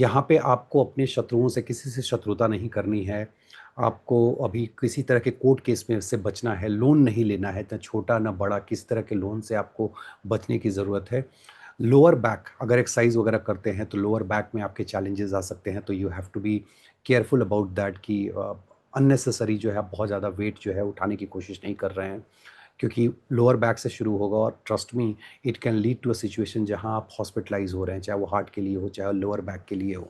यहाँ पे आपको अपने शत्रुओं से, किसी से शत्रुता नहीं करनी है. आपको अभी किसी तरह के कोर्ट केस में से बचना है, लोन नहीं लेना है, ना छोटा ना बड़ा, किस तरह के लोन से आपको बचने की ज़रूरत है. लोअर बैक, अगर एक्सरसाइज वगैरह करते हैं तो लोअर बैक में आपके चैलेंजेस आ सकते हैं, तो you have to be careful about that कि अननेसेसरी जो है आप बहुत ज़्यादा वेट जो है उठाने की कोशिश नहीं कर रहे हैं. क्योंकि लोअर बैक से शुरू होगा, और trust me it can lead to a situation जहां आप हॉस्पिटलाइज हो रहे हैं, चाहे वो हार्ट के लिए हो चाहे लोअर बैक के लिए हो.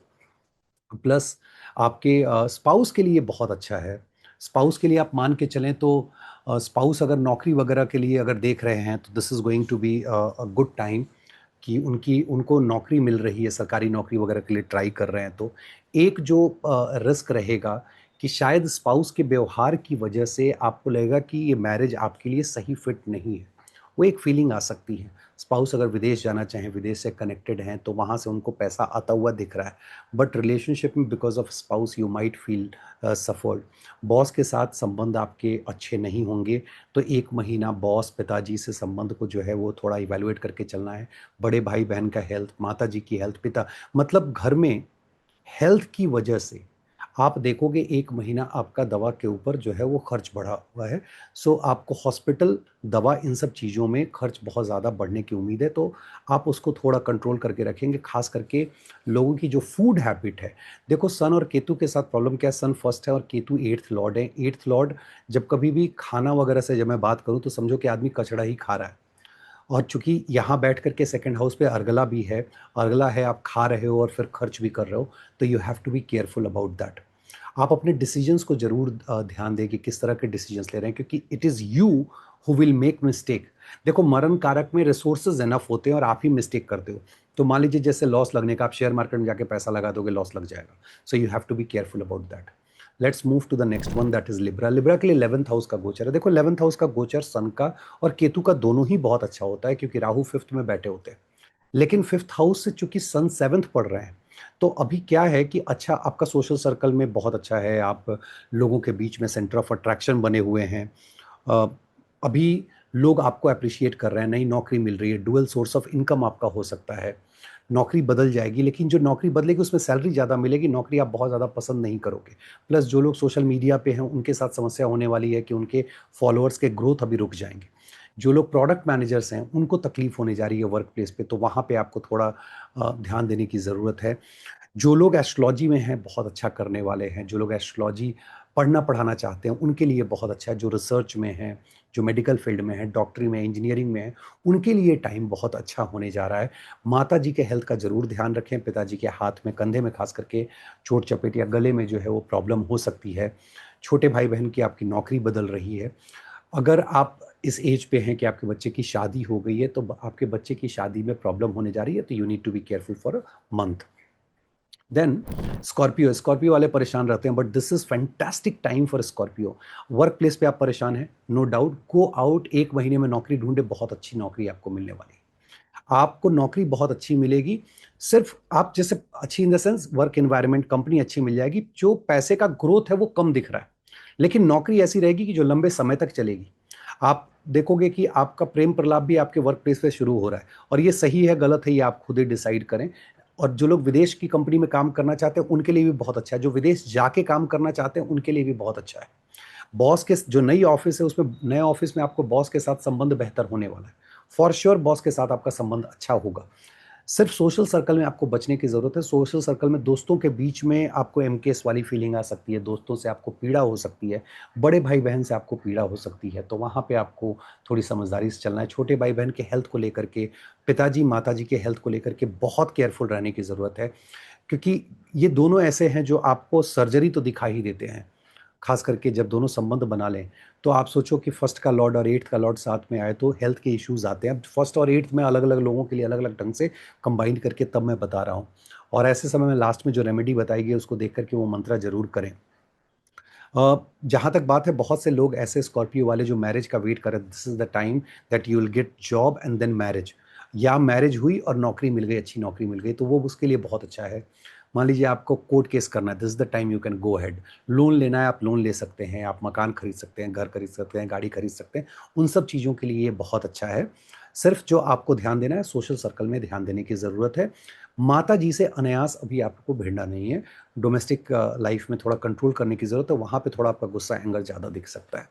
प्लस आपके स्पाउस के लिए बहुत अच्छा है. स्पाउस के लिए आप मान के चलें तो स्पाउस अगर नौकरी वगैरह के लिए अगर देख रहे हैं तो this is going to be a good time कि उनको नौकरी मिल रही है, सरकारी नौकरी वगैरह के लिए ट्राई कर रहे हैं. तो एक जो रिस्क रहेगा कि शायद स्पाउस के व्यवहार की वजह से आपको लगेगा कि ये मैरिज आपके लिए सही फिट नहीं है. वो एक फीलिंग आ सकती है. स्पाउस अगर विदेश जाना चाहें, विदेश से कनेक्टेड हैं, तो वहाँ से उनको पैसा आता हुआ दिख रहा है. बट रिलेशनशिप में because of spouse you might feel suffered. Boss के साथ संबंध आपके अच्छे नहीं होंगे, तो एक महीना बॉस पिताजी से संबंध को जो है वो थोड़ा इवेलुएट करके चलना है. बड़े भाई बहन का हेल्थ, माता जी की हेल्थ, पिता, मतलब घर में हेल्थ की वजह से आप देखोगे 1 महीना आपका दवा के ऊपर जो है वो खर्च बढ़ा हुआ है। सो आपको हॉस्पिटल, दवा, इन सब चीज़ों में खर्च बहुत ज़्यादा बढ़ने की उम्मीद है, तो आप उसको थोड़ा कंट्रोल करके रखेंगे। ख़ास करके लोगों की जो फूड हैबिट है, देखो सन और केतु के साथ प्रॉब्लम क्या है, सन फर्स्ट है और केतु 8th लॉर्ड है। 8th लॉर्ड जब कभी भी खाना वगैरह से जब मैं बात करूँ तो समझो कि आदमी कचड़ा ही खा रहा है। और चूँकि यहाँ बैठ कर के सेकंड हाउस पे अर्गला भी है, अर्गला है, आप खा रहे हो और फिर खर्च भी कर रहे हो, तो you have to be careful about that. आप अपने डिसीजंस को ज़रूर ध्यान दें कि किस तरह के डिसीजंस ले रहे हैं, क्योंकि it is you who will make mistake. देखो मरण कारक में रिसोर्सेज एनफ होते हैं और आप ही मिस्टेक करते हो। तो मान लीजिए जैसे लॉस लगने का, आप शेयर मार्केट में जाके पैसा लगा दोगे, लॉस लग जाएगा। So you have to be careful about that. Let's move to the next one, that is Libra. Libra के लिए 11th हाउस का गोचर है। देखो 11th हाउस का गोचर सन का और केतु का दोनों ही बहुत अच्छा होता है, क्योंकि राहु 5th में बैठे होते हैं। लेकिन 5th हाउस से चूंकि सन 7th पढ़ रहे हैं, तो अभी क्या है कि अच्छा आपका सोशल सर्कल में बहुत अच्छा है, आप लोगों के बीच में सेंटर ऑफ अट्रैक्शन बने हुए हैं। अ, अभी लोग आपको अप्रिशिएट कर रहे हैं, नई नौकरी मिल रही है, डुअल सोर्स ऑफ इनकम आपका हो सकता है। नौकरी बदल जाएगी, लेकिन जो नौकरी बदलेगी उसमें सैलरी ज़्यादा मिलेगी, नौकरी आप बहुत ज़्यादा पसंद नहीं करोगे। प्लस जो लोग सोशल मीडिया पे हैं उनके साथ समस्या होने वाली है कि उनके फॉलोअर्स के ग्रोथ अभी रुक जाएंगे। जो लोग प्रोडक्ट मैनेजर्स हैं उनको तकलीफ होने जा रही है वर्क प्लेस पे, तो वहाँ पे आपको थोड़ा ध्यान देने की ज़रूरत है। जो लोग एस्ट्रोलॉजी में हैं बहुत अच्छा करने वाले हैं, जो लोग एस्ट्रोलॉजी पढ़ना पढ़ाना चाहते हैं उनके लिए बहुत अच्छा है। जो रिसर्च में हैं, जो मेडिकल फील्ड में है, डॉक्टरी में, इंजीनियरिंग में है, उनके लिए टाइम बहुत अच्छा होने जा रहा है। माता जी के हेल्थ का ज़रूर ध्यान रखें। पिताजी के हाथ में, कंधे में खास करके चोट चपेट या गले में जो है वो प्रॉब्लम हो सकती है। छोटे भाई बहन की आपकी नौकरी बदल रही है। अगर आप इस एज पे हैं कि आपके बच्चे की शादी हो गई है, तो आपके बच्चे की शादी में प्रॉब्लम होने जा रही है, तो you need to be careful for a month. Then Scorpio, Scorpio वाले परेशान रहते हैं, but this is fantastic time for Scorpio. Work place पे आप परेशान हैं, नो डाउट, गो आउट, 1 महीने में नौकरी ढूंढे, बहुत अच्छी नौकरी आपको मिलने वाली है। आपको नौकरी बहुत अच्छी मिलेगी। सिर्फ आप जैसे अच्छी in the sense work environment, company अच्छी मिल जाएगी, जो पैसे का ग्रोथ है वो कम दिख रहा है, लेकिन नौकरी ऐसी रहेगी कि जो लंबे समय तक चलेगी। आप देखोगे कि आपका प्रेम प्रलाप भी आपके वर्क प्लेस पे शुरू हो रहा है, और ये सही है गलत है ये आप खुद ही डिसाइड करें। और जो लोग विदेश की कंपनी में काम करना चाहते हैं उनके लिए भी बहुत अच्छा है, जो विदेश जाके काम करना चाहते हैं उनके लिए भी बहुत अच्छा है। बॉस के जो नई ऑफिस है उसमें, नए ऑफिस में आपको बॉस के साथ संबंध बेहतर होने वाला है। फॉर श्योर बॉस के साथ आपका संबंध अच्छा होगा। सिर्फ सोशल सर्कल में आपको बचने की जरूरत है। सोशल सर्कल में दोस्तों के बीच में आपको एमकेएस वाली फीलिंग आ सकती है, दोस्तों से आपको पीड़ा हो सकती है, बड़े भाई बहन से आपको पीड़ा हो सकती है, तो वहाँ पे आपको थोड़ी समझदारी से चलना है। छोटे भाई बहन के हेल्थ को लेकर के, पिताजी माताजी के हेल्थ को लेकर के बहुत केयरफुल रहने की ज़रूरत है, क्योंकि ये दोनों ऐसे हैं जो आपको सर्जरी तो दिखा ही देते हैं। खास करके जब दोनों संबंध बना लें, तो आप सोचो कि फर्स्ट का लॉर्ड और 8th का लॉर्ड साथ में आए तो हेल्थ के इश्यूज आते हैं। अब फर्स्ट और 8th में अलग अलग लोगों के लिए अलग अलग ढंग से कंबाइन करके तब मैं बता रहा हूँ। और ऐसे समय में लास्ट में जो रेमेडी बताई गई उसको देख करके वो मंत्रा जरूर करें। जहाँ तक बात है, बहुत से लोग ऐसे स्कॉर्पियो वाले जो मैरिज का वेट कर रहे, this is the time that you will get job and then marriage. या मैरिज हुई और नौकरी मिल गई, अच्छी नौकरी मिल गई, तो वो उसके लिए बहुत अच्छा है। मान लीजिए आपको कोर्ट केस करना है, this is the time you can go ahead. Loan लेना है, आप लोन ले सकते हैं, आप मकान खरीद सकते हैं, घर खरीद सकते हैं, गाड़ी खरीद सकते हैं। उन सब चीज़ों के लिए ये बहुत अच्छा है। सिर्फ जो आपको ध्यान देना है, सोशल सर्कल में ध्यान देने की ज़रूरत है। माता जी से अनायास अभी आपको भिड़ना नहीं है। डोमेस्टिक लाइफ में थोड़ा कंट्रोल करने की ज़रूरत है, वहाँ पे थोड़ा आपका गुस्सा, एंगर ज़्यादा दिख सकता है।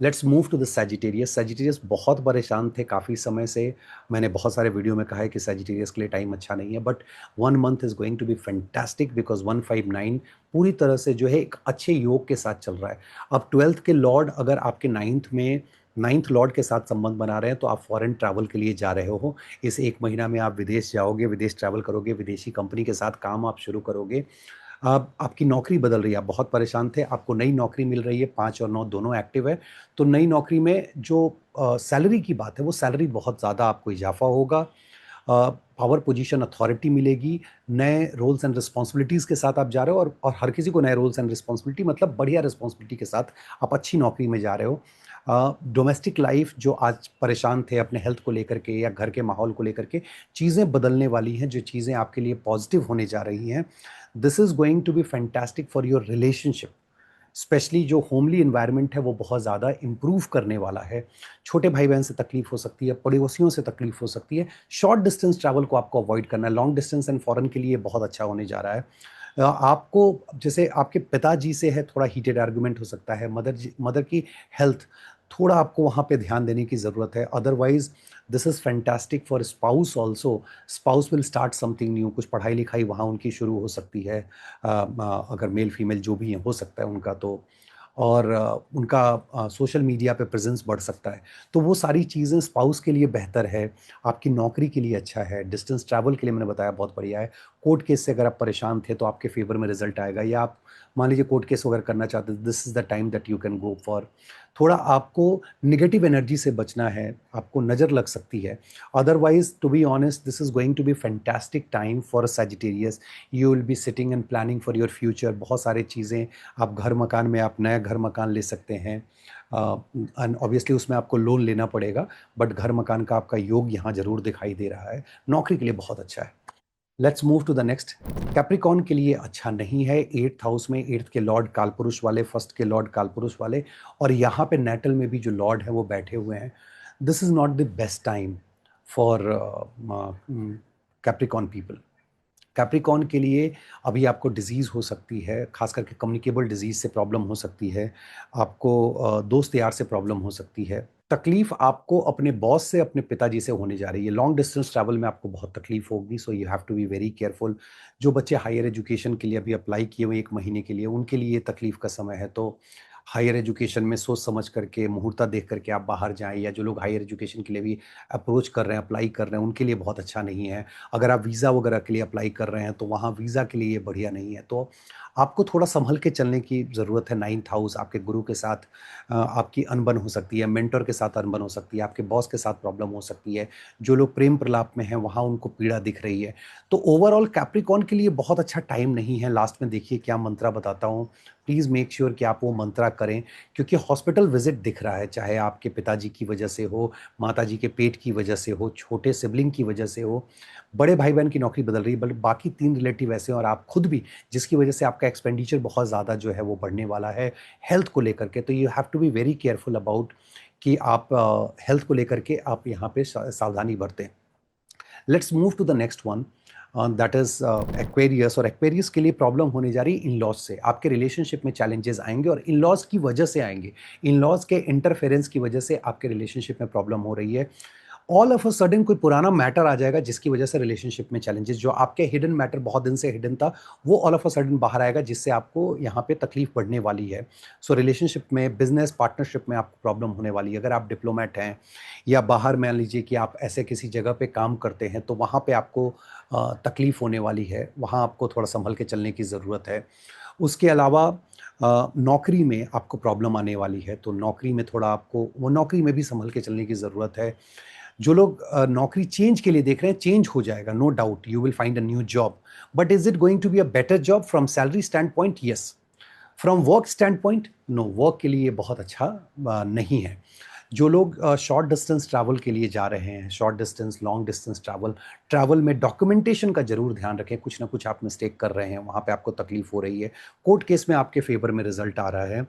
Let's move to the Sagittarius. Sagittarius बहुत परेशान थे काफ़ी समय से। मैंने बहुत सारे वीडियो में कहा है कि सैजिटेरियस के लिए टाइम अच्छा नहीं है, but 1 month is going to be fantastic, because 159 पूरी तरह से जो है एक अच्छे योग के साथ चल रहा है। अब 12th के लॉर्ड अगर आपके 9th लॉर्ड के साथ संबंध बना रहे हैं, तो आप फॉरेन ट्रैवल के लिए जा रहे हो। इस 1 महीना में आप विदेश जाओगे, विदेश ट्रैवल करोगे, विदेशी कंपनी के साथ काम आप शुरू करोगे। अब आपकी नौकरी बदल रही है, आप बहुत परेशान थे, आपको नई नौकरी मिल रही है, 5 और 9 दोनों एक्टिव है। तो नई नौकरी में जो सैलरी की बात है, वो सैलरी बहुत ज़्यादा आपको इजाफा होगा। पावर पोजीशन, अथॉरिटी मिलेगी। नए रोल्स एंड रिस्पॉन्सिबिलिटीज़ के साथ आप जा रहे हो, और हर किसी को नए रोल्स एंड रिस्पॉन्सिबिलिटी मतलब बढ़िया रिस्पॉन्सिबिलिटी के साथ आप अच्छी नौकरी में जा रहे हो। डोमेस्टिक लाइफ जो आज परेशान थे अपने हेल्थ को लेकर के या घर के माहौल को लेकर के, चीज़ें बदलने वाली हैं, जो चीज़ें आपके लिए पॉजिटिव होने जा रही हैं। This is going to be fantastic for your relationship. Especially जो होमली इन्वायरमेंट है वो बहुत ज़्यादा इम्प्रूव करने वाला है। छोटे भाई बहन से तकलीफ हो सकती है, पड़ोसियों से तकलीफ हो सकती है। शॉर्ट डिस्टेंस ट्रैवल को आपको अवॉइड करना है। लॉन्ग डिस्टेंस एंड फॉरेन के लिए बहुत अच्छा होने जा रहा है। आपको जैसे आपके पिताजी से है थोड़ा हीटेड आर्गुमेंट हो सकता है, मदर की हेल्थ थोड़ा आपको वहाँ पे ध्यान देने की ज़रूरत है। Otherwise this is fantastic for spouse also. Spouse will start something new, कुछ पढ़ाई-लिखाई वहाँ उनकी शुरू हो सकती है। अगर मेल-फीमेल जो भी है हो सकता है उनका तो। और उनका सोशल मीडिया पे प्रेज़ेंस बढ़ सकता है। तो वो सारी चीज़ें स्पाउस के लिए बेहतर है, आपकी नौकरी के लिए अच्छा है, डिस्टेंस ट्रैवल के लिए मैंने बताया बहुत बढ़िया है। कोर्ट केस से अगर आप परेशान थे तो आपके फ़ेवर में रिज़ल्ट आएगा, या आप मान लीजिए कोर्ट केस वगैरह करना चाहते हैं, this is the time that you can go for. थोड़ा आपको नेगेटिव एनर्जी से बचना है, आपको नज़र लग सकती है। Otherwise to be honest this is going to be fantastic time for a Sagittarius. You will be sitting and planning for your future. बहुत सारी चीज़ें आप घर मकान में आप नया घर मकान ले सकते हैं। एंड ऑब्वियसली उसमें आपको लोन लेना पड़ेगा, बट घर मकान का आपका योग यहाँ ज़रूर दिखाई दे रहा है। नौकरी के लिए बहुत अच्छा है। Let's move to the next. Capricorn के लिए अच्छा नहीं है। 8th हाउस में 8th के लॉर्ड कालपुरुष वाले, फर्स्ट के लॉर्ड कालपुरुष वाले, और यहाँ पे नेटल में भी जो लॉर्ड है वो बैठे हुए हैं। This is not the best time for Capricorn people. Capricorn के लिए अभी आपको डिज़ीज़ हो सकती है, ख़ास करके कम्युनिकेबल डिज़ीज़ से प्रॉब्लम हो सकती है। आपको दोस्त यार से प्रॉब्लम हो सकती है। तकलीफ़ आपको अपने बॉस से, अपने पिताजी से होने जा रही है। लॉन्ग डिस्टेंस ट्रैवल में आपको बहुत तकलीफ़ होगी, so you have to be very careful. जो बच्चे हायर एजुकेशन के लिए अभी अप्लाई किए हुए 1 महीने के लिए, उनके लिए ये तकलीफ़ का समय है। तो हायर एजुकेशन में सोच समझ करके, मुहूर्त देख करके आप बाहर जाएँ, या जो लोग हायर एजुकेशन के लिए भी अप्रोच कर रहे हैं, अप्लाई कर रहे हैं, उनके लिए बहुत अच्छा नहीं है। अगर आप वीज़ा वगैरह के लिए अप्लाई कर रहे हैं, तो वहाँ वीज़ा के लिए ये बढ़िया नहीं है। तो आपको थोड़ा सँभल के चलने की ज़रूरत है। 9th हाउस आपके गुरु के साथ आपकी अनबन हो सकती है, मेंटर के साथ अनबन हो सकती है, आपके बॉस के साथ प्रॉब्लम हो सकती है। जो लोग प्रेम प्रलाप में हैं, वहाँ उनको पीड़ा दिख रही है। तो ओवरऑल कैप्रिकॉर्न के लिए बहुत अच्छा टाइम नहीं है। लास्ट में देखिए क्या मंत्रा बताता हूँ। प्लीज़ मेक श्योर कि आप वो मंत्रा करें, क्योंकि हॉस्पिटल विज़िट दिख रहा है, चाहे आपके पिताजी की वजह से हो, माताजी के पेट की वजह से हो, छोटे सिबलिंग की वजह से हो, बड़े भाई-बहन की नौकरी बदल रही है, बट बाकी 3 रिलेटिव ऐसे हैं, और आप खुद भी, जिसकी वजह से आपका एक्सपेंडिचर बहुत ज़्यादा जो है वो बढ़ने वाला है हेल्थ को लेकर के। तो you have to be very careful about कि आप हेल्थ को लेकर के आप यहाँ पे सावधानी बरतें। Let's move to the next one, that is Aquarius. और एक्वेरियस के लिए प्रॉब्लम होने जा रही है इन लॉज से। आपके रिलेशनशिप में चैलेंजेस आएंगे, और इन लॉज की वजह से आएंगे। इन लॉज के इंटरफेरेंस की वजह से आपके रिलेशनशिप में प्रॉब्लम हो रही है। ऑल ऑफ अ सडन कोई पुराना मैटर आ जाएगा, जिसकी वजह से रिलेशनशिप में चैलेंजेस, जो आपके हिडन मैटर बहुत दिन से हिडन था, वो ऑल ऑफ अ सडन बाहर आएगा, जिससे आपको यहाँ पे तकलीफ बढ़ने वाली है। सो रिलेशनशिप में, बिजनेस पार्टनरशिप में आपको प्रॉब्लम होने वाली है। अगर आप डिप्लोमेट हैं, या बाहर मान लीजिए कि आप ऐसे किसी जगह पे काम करते हैं, तो वहाँ पे आपको तकलीफ होने वाली है। वहाँ आपको थोड़ा संभल के चलने की ज़रूरत है। उसके अलावा नौकरी में आपको प्रॉब्लम आने वाली है, तो नौकरी में थोड़ा आपको, वो नौकरी में भी संभल के चलने की ज़रूरत है। जो लोग नौकरी चेंज के लिए देख रहे हैं, चेंज हो जाएगा, no doubt you will find a new job. But is it going to be a better job from salary standpoint? Yes. From work standpoint, no, work के लिए बहुत अच्छा नहीं है। जो लोग शॉर्ट डिस्टेंस ट्रैवल के लिए जा रहे हैं, short distance, long distance travel, travel में डॉक्यूमेंटेशन का जरूर ध्यान रखें। कुछ ना कुछ आप मिस्टेक कर रहे हैं, वहाँ पे आपको तकलीफ हो रही है। कोर्ट केस में आपके फेवर में रिजल्ट आ रहा है।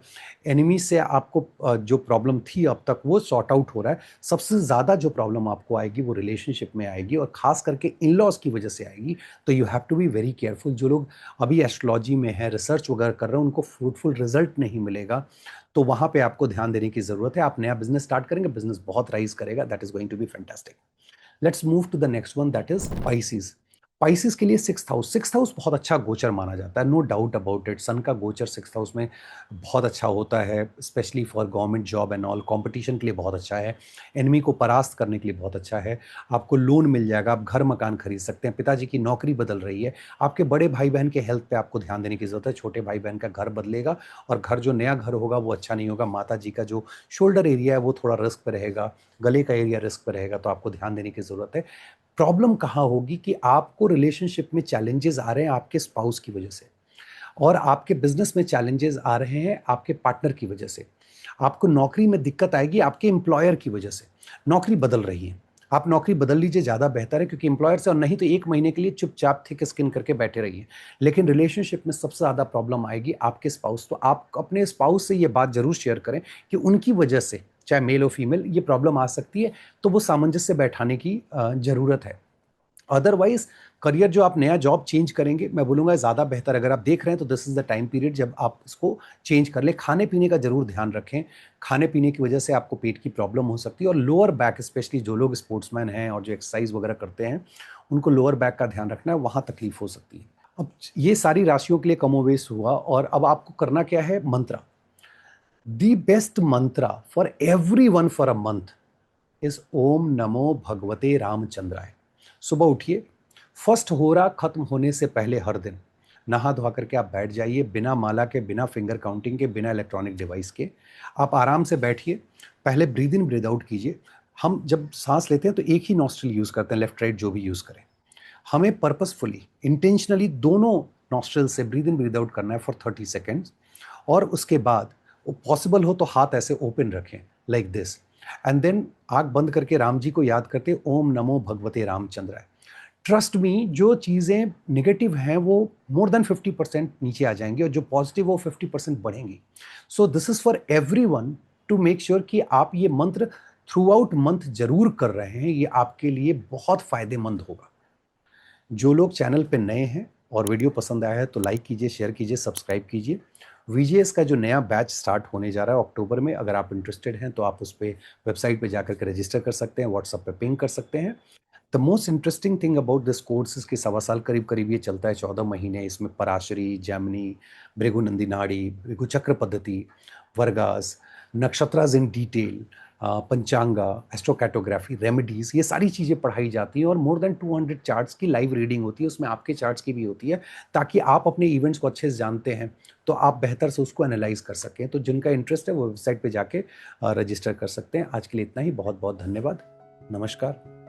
एनिमी से आपको जो प्रॉब्लम थी अब तक, वो सॉर्ट आउट हो रहा है। सबसे ज़्यादा जो प्रॉब्लम आपको आएगी वो रिलेशनशिप में आएगी, और खास करके इन लॉज की वजह से आएगी। तो you have to be very careful. जो लोग अभी एस्ट्रोलॉजी में है, रिसर्च वगैरह कर रहे हैं, उनको फ्रूटफुल रिजल्ट नहीं मिलेगा। तो वहाँ पे आपको ध्यान देने की ज़रूरत है। आप नया बिज़नेस स्टार्ट करेंगे, बिज़नेस बहुत राइज़ करेगा, that is going to be fantastic. Let's move to the next one, that is Pisces. Pisces के लिए 6th हाउस बहुत अच्छा गोचर माना जाता है, नो डाउट अबाउट इट। सन का गोचर 6th हाउस में बहुत अच्छा होता है, specially for government job and all. Competition के लिए बहुत अच्छा है, एनिमी को परास्त करने के लिए बहुत अच्छा है। आपको लोन मिल जाएगा, आप घर मकान खरीद सकते हैं, पिताजी की नौकरी बदल रही है। आपके बड़े भाई बहन के हेल्थ पे आपको ध्यान देने की जरूरत है। छोटे भाई बहन का घर बदलेगा, और घर जो नया घर होगा वो अच्छा नहीं होगा। माता जी का जो शोल्डर एरिया है वो थोड़ा रिस्क पे रहेगा, गले का एरिया रिस्क पे रहेगा, तो आपको ध्यान देने की ज़रूरत है। प्रॉब्लम कहाँ होगी कि आपको रिलेशनशिप में चैलेंजेस आ रहे हैं आपके स्पाउस की वजह से, और आपके बिजनेस में चैलेंजेस आ रहे हैं आपके पार्टनर की वजह से। आपको नौकरी में दिक्कत आएगी आपके एम्प्लॉयर की वजह से। नौकरी बदल रही है, आप नौकरी बदल लीजिए, ज़्यादा बेहतर है, क्योंकि एम्प्लॉयर से, और नहीं तो 1 महीने के लिए चुपचाप थिक स्किन करके बैठे रहिए। लेकिन रिलेशनशिप में सबसे ज़्यादा प्रॉब्लम आएगी आपके स्पाउस। तो आप अपने स्पाउस से ये बात जरूर शेयर करें कि उनकी वजह से, चाहे मेल हो फीमेल, ये प्रॉब्लम आ सकती है। तो वो सामंजस्य बैठाने की ज़रूरत है। अदरवाइज करियर जो आप नया जॉब चेंज करेंगे, मैं बोलूँगा ज़्यादा बेहतर अगर आप देख रहे हैं तो this is the time period जब आप इसको चेंज कर लें। खाने-पीने का ज़रूर ध्यान रखें। खाने-पीने की वजह से आपको पेट की प्रॉब्लम हो सकती है और लोअर बैक स्पेशली जो लोग स्पोर्ट्समैन हैं और जो एक्सरसाइज़ वगैरह करते हैं, उनको लोअर बैक का ध्यान रखना है, वहाँ तकलीफ हो सकती है। अब ये सारी राशियों के लिए कमोबेश हुआ और अब आपको करना क्या है? मंत्र। The best mantra for everyone for a month is ओम नमो भगवते रामचंद्राय। सुबह उठिए, फर्स्ट होरा खत्म होने से पहले हर दिन नहा धोआ करके आप बैठ जाइए, बिना माला के, बिना फिंगर काउंटिंग के, बिना इलेक्ट्रॉनिक डिवाइस के। आप आराम से बैठिए, पहले ब्रीद इन ब्रीद आउट कीजिए। हम जब सांस लेते हैं तो एक ही नॉस्ट्रल यूज करते हैं, लेफ्ट राइट जो भी यूज करें। हमें पर्पसफुली इंटेंशनली दोनों नॉस्ट्रल से ब्रीद इन ब्रीद आउट करना है फॉर 30 सेकेंड्स। और उसके बाद पॉसिबल हो तो हाथ ऐसे ओपन रखें, लाइक दिस, एंड देन आंख बंद करके राम जी को याद करते ओम नमो भगवते रामचंद्राय। ट्रस्ट मी, जो चीज़ें नेगेटिव हैं वो मोर देन 50% नीचे आ जाएंगी और जो पॉजिटिव वो 50% बढ़ेंगी। सो this is for every one two make sure कि आप ये मंत्र थ्रू आउट मंथ जरूर कर रहे हैं। ये आपके लिए बहुत फायदेमंद होगा। जो लोग चैनल पे नए हैं और वीडियो पसंद आया है तो लाइक कीजिए, शेयर कीजिए, सब्सक्राइब कीजिए। वीजीएस का जो नया बैच स्टार्ट होने जा रहा है अक्टूबर में, अगर आप इंटरेस्टेड हैं तो आप उस पर वेबसाइट पे जाकर के रजिस्टर कर सकते हैं, व्हाट्सएप पे पिंग कर सकते हैं। The most interesting thing about this course is कि 1.25 साल करीब करीब ये चलता है, 14 महीने। इसमें पराशरी, जैमिनी, भृगु नंदी, भृगु चक्र पद्धति, वर्गास, नक्षत्राज इन डिटेल, पंचांगा, एस्ट्रोकैटोग्राफी, रेमेडीज, ये सारी चीज़ें पढ़ाई जाती हैं और मोर देन 200 चार्ट्स की लाइव रीडिंग होती है, उसमें आपके चार्ट्स की भी होती है, ताकि आप अपने इवेंट्स को अच्छे से जानते हैं तो आप बेहतर से उसको एनालाइज कर सकें। तो जिनका इंटरेस्ट है वो वेबसाइट पे जाके रजिस्टर कर सकते हैं। आज के लिए इतना ही। बहुत बहुत धन्यवाद। नमस्कार।